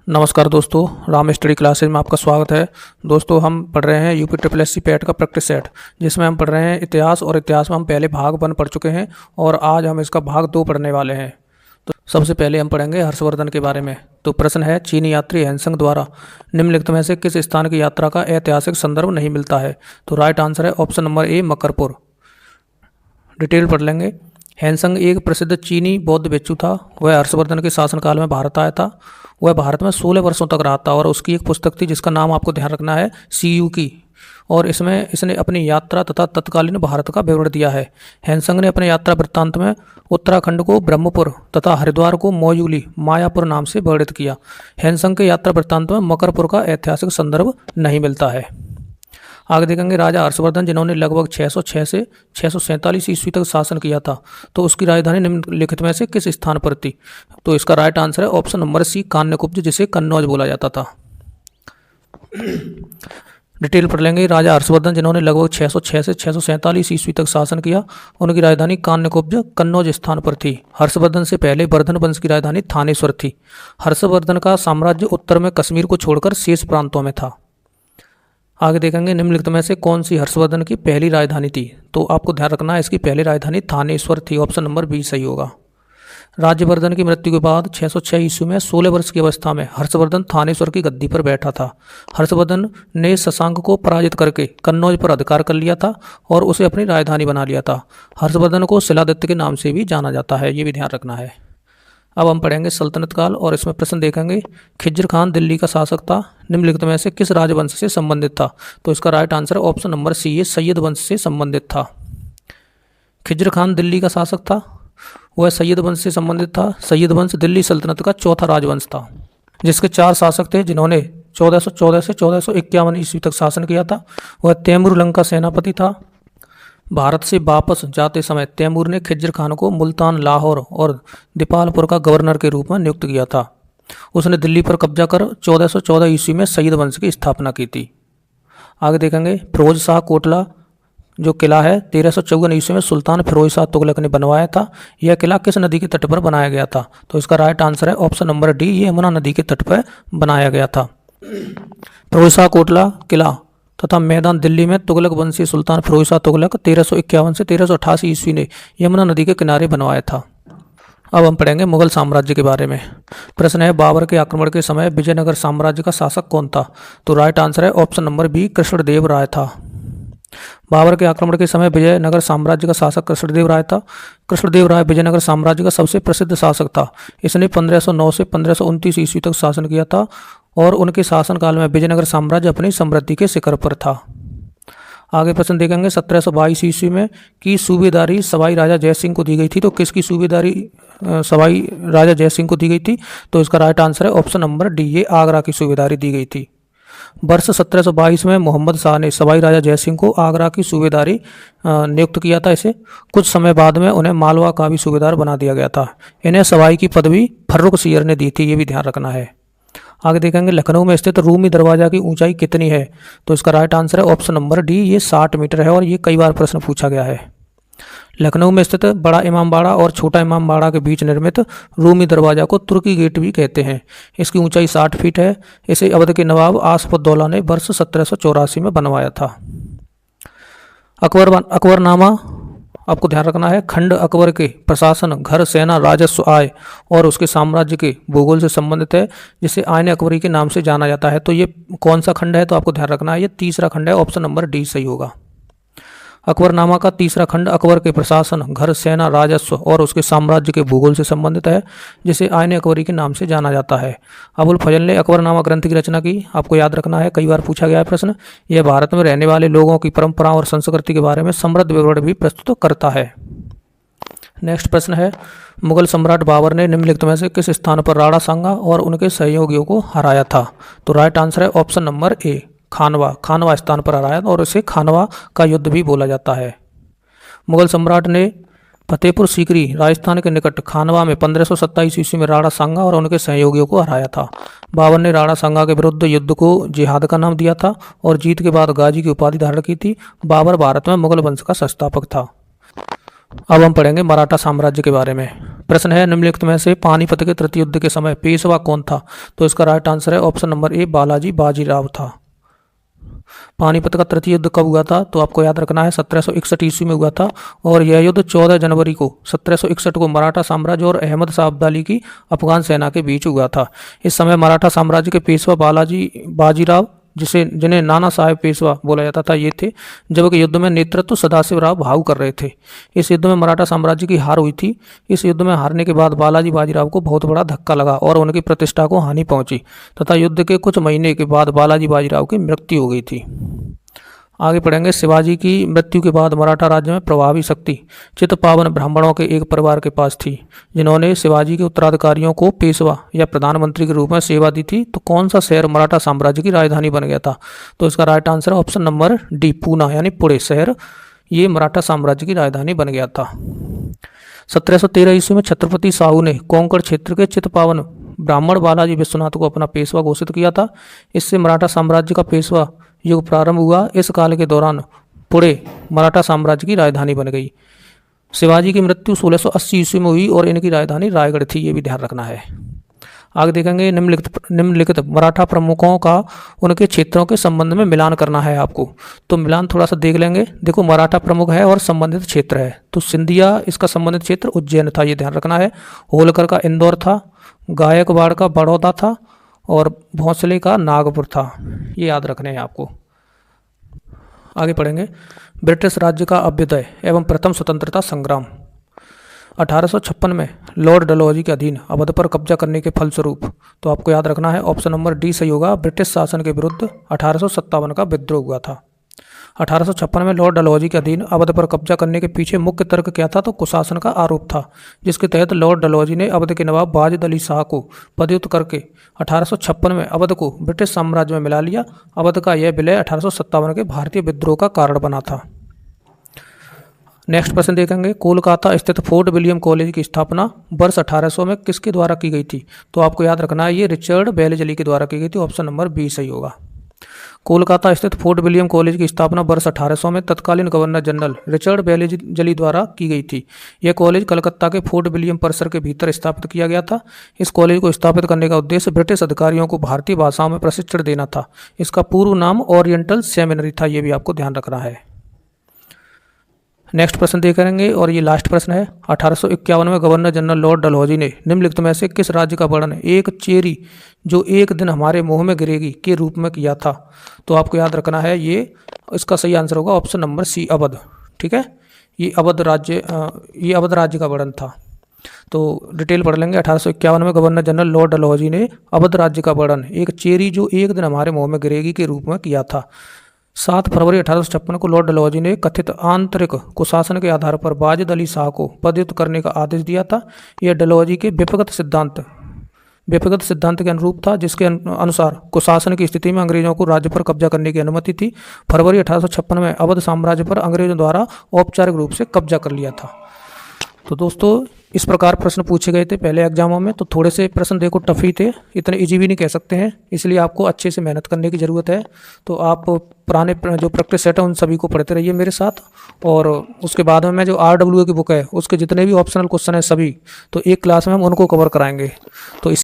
नमस्कार दोस्तों, Ram study classes में आपका स्वागत है। दोस्तों, हम पढ़ रहे हैं UP triple S C PET का प्रैक्टिस सेट, जिसमें हम पढ़ रहे हैं इतिहास। और इतिहास में हम पहले भाग 1 पढ़ चुके हैं और आज हम इसका भाग 2 पढ़ने वाले हैं। तो सबसे पहले हम पढ़ेंगे हर्षवर्धन के बारे में। तो प्रश्न है, चीनी यात्री हैंसंग द्वारा निम्नलिखित में से किस स्थान की यात्रा का ऐतिहासिक संदर्भ नहीं मिलता है? तो राइट आंसर है option number A, Makarpur. Detail पढ़ लेंगे। हैंसंग एक प्रसिद्ध चीनी बौद्ध भिक्षु था। वह हर्षवर्धन के शासनकाल में भारत आया था। वह भारत में 16 वर्षों तक रहा था और उसकी एक पुस्तक थी जिसका नाम आपको ध्यान रखना है, सीयू की। और इसमें इसने अपनी यात्रा तथा तत्कालीन भारत का विवरण दिया है। हैंसंग ने अपने यात्रा वृत्तांत में उत्तराखंड को ब्रह्मपुर तथा हरिद्वार को मोयूली मायापुर नाम से वर्णित किया। हैंसंग के यात्रा वृत्तांत में मकरपुर का ऐतिहासिक संदर्भ नहीं मिलता है। आगे देखेंगे, राजा हर्षवर्धन जिन्होंने लगभग 606 से 647 ईस्वी तक शासन किया था, तो उसकी राजधानी निम्नलिखित में से किस स्थान पर थी? तो इसका राइट आंसर है ऑप्शन नंबर सी, कान्यकुब्ज, जिसे कन्नौज बोला जाता था। डिटेल पढ़ लेंगे। राजा हर्षवर्धन जिन्होंने लगभग 606 से 647 ईस्वी तक शासन किया, उनकी राजधानी कान्यकुब्ज कन्नौज स्थान पर थी। हर्षवर्धन से पहले वर्धन वंश की राजधानी थानेश्वर थी। हर्षवर्धन का साम्राज्य उत्तर में कश्मीर को छोड़कर शेष प्रांतों में था। आगे देखेंगे, निम्नलिखित में से कौन सी हर्षवर्धन की पहली राजधानी थी? तो आपको ध्यान रखना है, इसकी पहली राजधानी थानेश्वर थी। ऑप्शन नंबर बी सही होगा। राज्यवर्धन की मृत्यु के बाद 606 ईस्वी में 16 वर्ष की अवस्था में हर्षवर्धन थानेश्वर की गद्दी पर बैठा था। हर्षवर्धन ने शशांक को पराजित करके कन्नौज पर अधिकार कर लिया था और उसे अपनी राजधानी बना लिया था। हर्षवर्धन को शिलादित्य के नाम से भी जाना जाता है, ये भी ध्यान रखना है। अब हम पढ़ेंगे सल्तनत काल और इसमें प्रश्न देखेंगे, खिज्र खान दिल्ली का शासक था। निम्नलिखित में से किस राजवंश से संबंधित था? तो इसका राइट आंसर है ऑप्शन नंबर सी, ये सैयद वंश से संबंधित था। खिज्र खान दिल्ली का शासक था, वह सैयद वंश से संबंधित था। सैयद वंश दिल्ली सल्तनत का चौथा राजवंश था, जिसके 4 शासक थे जिन्होंने 1414 से 1451 ईस्वी तक शासन किया था। वह तैमूर लंग का सेनापति था। भारत से वापस जाते समय तैमूर ने खिज्र खान को मुल्तान, लाहौर और दीपालपुर का गवर्नर के रूप में नियुक्त किया था। उसने दिल्ली पर कब्जा कर 1414 ईस्वी में सैयद वंश की स्थापना की थी। आगे देखेंगे, फिरोज शाह कोटला जो किला है 1354 ईस्वी में सुल्तान फिरोज शाह तुगलक ने बनवाया था। यह किला किस नदी के तट पर बनाया गया था? तो इसका राइट आंसर है ऑप्शन नंबर डी, ये यमुना नदी के तट पर बनाया गया था। फिरोज शाह कोटला किला तथा मैदान दिल्ली में तुगलक वंशी सुल्तान फिरोज शाह तुगलक 1351 से 1388 ईस्वी ने यमुना नदी के किनारे बनवाया था। अब हम पढ़ेंगे मुगल साम्राज्य के बारे में। प्रश्न है, बाबर के आक्रमण के समय विजयनगर साम्राज्य का शासक कौन था? तो राइट आंसर है ऑप्शन नंबर बी, कृष्णदेव राय था। बाबर के आक्रमण के समय विजयनगर साम्राज्य का शासक कृष्णदेव राय था। कृष्णदेव राय विजयनगर साम्राज्य का सबसे प्रसिद्ध शासक था। इसने 1509 से 1529 ईस्वी तक शासन किया था और उनके शासनकाल में विजयनगर साम्राज्य अपनी समृद्धि के शिखर पर था। आगे प्रश्न देखेंगे, 1722 ईस्वी में की सूबेदारी सवाई राजा जयसिंह को दी गई थी। तो किसकी सूबेदारी सवाई राजा जयसिंह को दी गई थी? तो इसका राइट आंसर है ऑप्शन नंबर डी, ये आगरा की सूबेदारी दी गई थी। वर्ष 1722 में मोहम्मद शाह ने सवाई राजा जयसिंह को आगरा की सूबेदारी नियुक्त किया था। इसे कुछ समय बाद में उन्हें मालवा का भी सूबेदार बना दिया गया था। इन्हें सवाई की पदवी फर्रुख सियर ने दी थी, ये भी ध्यान रखना है। आगे देखेंगे, लखनऊ में स्थित रूमी दरवाजा की ऊंचाई कितनी है? तो इसका राइट आंसर है ऑप्शन नंबर डी, ये 60 मीटर है और ये कई बार प्रश्न पूछा गया है। लखनऊ में स्थित बड़ा इमामबाड़ा और छोटा इमामबाड़ा के बीच निर्मित रूमी दरवाजा को तुर्की गेट भी कहते हैं। इसकी ऊंचाई 60 फीट है। इसे अवध के नवाब आसफउद्दौला ने वर्ष 1784 में बनवाया था। अकबरनामा आपको ध्यान रखना है, खंड अकबर के प्रशासन, घर, सेना, राजस्व, आय और उसके साम्राज्य के भूगोल से संबंधित है, जिसे आयन अकबरी के नाम से जाना जाता है। तो ये कौन सा खंड है? तो आपको ध्यान रखना है, ये तीसरा खंड है। ऑप्शन नंबर डी सही होगा। अकबरनामा का तीसरा खंड अकबर के प्रशासन, घर, सेना, राजस्व और उसके साम्राज्य के भूगोल से संबंधित है, जिसे आयन अकबरी के नाम से जाना जाता है। अबुल फजल ने अकबरनामा ग्रंथ की रचना की। आपको याद रखना है, कई बार पूछा गया है प्रश्न। यह भारत में रहने वाले लोगों की परंपराओं और संस्कृति के बारे में समृद्ध विवरण भी प्रस्तुत करता है। नेक्स्ट प्रश्न है, मुगल सम्राट बाबर ने निम्नलिखित में से किस स्थान पर राणा सांगा और उनके सहयोगियों को हराया था? तो राइट आंसर है ऑप्शन नंबर ए, खानवा स्थान पर हराया और इसे खानवा का युद्ध भी बोला जाता है। मुगल सम्राट ने फतेहपुर सीकरी राजस्थान के निकट खानवा में 1527 ईस्वी में राणा सांगा और उनके सहयोगियों को हराया था। बाबर ने राणा सांगा के विरुद्ध युद्ध को जिहाद का नाम दिया था और जीत के बाद गाजी की उपाधि धारण की थी। बाबर भारत में मुगल वंश का संस्थापक था। अब हम पढ़ेंगे मराठा साम्राज्य के बारे में। प्रश्न है निम्नलिखित में से पानीपत के तृतीय युद्ध के समय पेशवा कौन था? तो इसका राइट आंसर है option number A Balaji Bajirao था। पानीपत का तृतीय युद्ध कब हुआ था? तो आपको याद रखना है 1761 ईस्वी में हुआ था और यह युद्ध 14 जनवरी को 1761 को मराठा साम्राज्य और अहमद शाह अब्दाली की अफगान सेना के बीच हुआ था। इस समय मराठा साम्राज्य के पेशवा बालाजी बाजीराव जिन्हें नाना साहेब पेशवा बोला जाता था ये थे, जबकि युद्ध में नेतृत्व सदाशिवराव भाऊ कर रहे थे। इस युद्ध में मराठा साम्राज्य की हार हुई थी। इस युद्ध में हारने के बाद बालाजी बाजीराव को बहुत बड़ा धक्का लगा और उनकी प्रतिष्ठा को हानि पहुंची तथा युद्ध के कुछ महीने के बाद बालाजी बाजीराव की मृत्यु हो गई थी। आगे पढ़ेंगे शिवाजी की मृत्यु के बाद मराठा राज्य में प्रभावी शक्ति चित्तपावन ब्राह्मणों के एक परिवार के पास थी, जिन्होंने शिवाजी के उत्तराधिकारियों को पेशवा या प्रधानमंत्री के रूप में सेवा दी थी। तो कौन सा शहर मराठा साम्राज्य की राजधानी बन गया था? तो इसका राइट आंसर है ऑप्शन नंबर डी पूना यानी पुणे शहर, ये मराठा साम्राज्य की राजधानी बन गया था। 1713 ईस्वी में छत्रपति साहू ने कोंकण क्षेत्र के चित्तपावन ब्राह्मण बालाजी विश्वनाथ को अपना पेशवा घोषित किया था। इससे मराठा साम्राज्य का पेशवा युग प्रारंभ हुआ। इस काल के दौरान पुणे मराठा साम्राज्य की राजधानी बन गई। शिवाजी की मृत्यु 1680 ईस्वी में हुई और इनकी राजधानी रायगढ़ थी, ये भी ध्यान रखना है। आगे देखेंगे निम्नलिखित मराठा प्रमुखों का उनके क्षेत्रों के संबंध में मिलान करना है आपको। तो मिलान थोड़ा सा देख लेंगे। देखो मराठा प्रमुख है और संबंधित क्षेत्र है। तो सिंधिया इसका संबंधित क्षेत्र उज्जैन था, ये ध्यान रखना है। होलकर का इंदौर था, गायकवाड़ का बड़ौदा था और भोंसले का नागपुर था, ये याद रखने हैं आपको। आगे पढ़ेंगे ब्रिटिश राज्य का अभ्युदय एवं प्रथम स्वतंत्रता संग्राम। 1856 में लॉर्ड डलहौजी के अधीन अवध पर कब्जा करने के फलस्वरूप, तो आपको याद रखना है ऑप्शन नंबर डी सही होगा, ब्रिटिश शासन के विरुद्ध 1857 का विद्रोह हुआ था। 1856 में लॉर्ड डलहौजी के अधीन अवध पर कब्जा करने के पीछे मुख्य तर्क क्या था? तो कुशासन का आरोप था, जिसके तहत लॉर्ड डलहौजी ने अवध के नवाब वाजिद अली शाह को पदच्युत करके 1856 में अवध को ब्रिटिश साम्राज्य में मिला लिया। अवध का यह विलय 1857 के भारतीय विद्रोह का कारण बना था। नेक्स्ट प्रश्न देखेंगे कोलकाता स्थित फोर्ट विलियम कॉलेज की स्थापना वर्ष 1800 में किसके द्वारा की गई थी? तो आपको याद रखना है ये रिचर्ड बेलेजली के द्वारा की गई थी, ऑप्शन नंबर बी सही होगा। कोलकाता स्थित फोर्ट विलियम कॉलेज की स्थापना वर्ष 1800 में तत्कालीन गवर्नर जनरल रिचर्ड बेलेजली द्वारा की गई थी। यह कॉलेज कलकत्ता के फोर्ट विलियम परिसर के भीतर स्थापित किया गया था। इस कॉलेज को स्थापित करने का उद्देश्य ब्रिटिश अधिकारियों को भारतीय भाषाओं में प्रशिक्षण देना था। इसका पूर्व नाम ओरिएंटल सेमिनरी था, यह भी आपको ध्यान रखना है। नेक्स्ट प्रश्न देखेंगे और ये लास्ट प्रश्न है। 1851 में गवर्नर जनरल लॉर्ड डलहौजी ने निम्नलिखित में से किस राज्य का वर्णन एक चेरी जो एक दिन हमारे मुंह में गिरेगी के रूप में किया था? तो आपको याद रखना है ये इसका सही आंसर होगा ऑप्शन नंबर सी अवध। ठीक है, ये अवध राज्य का वर्णन था। तो डिटेल पढ़ लेंगे। 1851 में गवर्नर जनरल लॉर्ड डलहौजी ने अवध राज्य का वर्णन एक चेरी जो एक दिन हमारे मुंह में गिरेगी के रूप में किया था। 7 फरवरी 1856 को लॉर्ड डलहौजी ने कथित आंतरिक कुशासन के आधार पर वाजिद अली शाह को पदच्युत करने का आदेश दिया था। यह डलहौजी के व्यक्तिगत सिद्धांत के अनुरूप था, जिसके अनुसार कुशासन की स्थिति में अंग्रेजों को राज्य पर कब्जा करने की अनुमति थी। फरवरी 1856 में अवध साम्राज्य पर अंग्रेजों द्वारा औपचारिक रूप से कब्जा कर लिया था। तो दोस्तों इस प्रकार प्रश्न पूछे गए थे पहले एग्जामों में। तो थोड़े से प्रश्न देखो टफ ही थे, इतने इजी भी नहीं कह सकते हैं, इसलिए आपको अच्छे से मेहनत करने की ज़रूरत है। तो आप पुराने जो प्रैक्टिस सेट है उन सभी को पढ़ते रहिए मेरे साथ, और उसके बाद में मैं जो RWA की बुक है उसके जितने भी ऑप्शनल क्वेश्चन है सभी, तो एक क्लास में हम उनको कवर कराएंगे। तो इस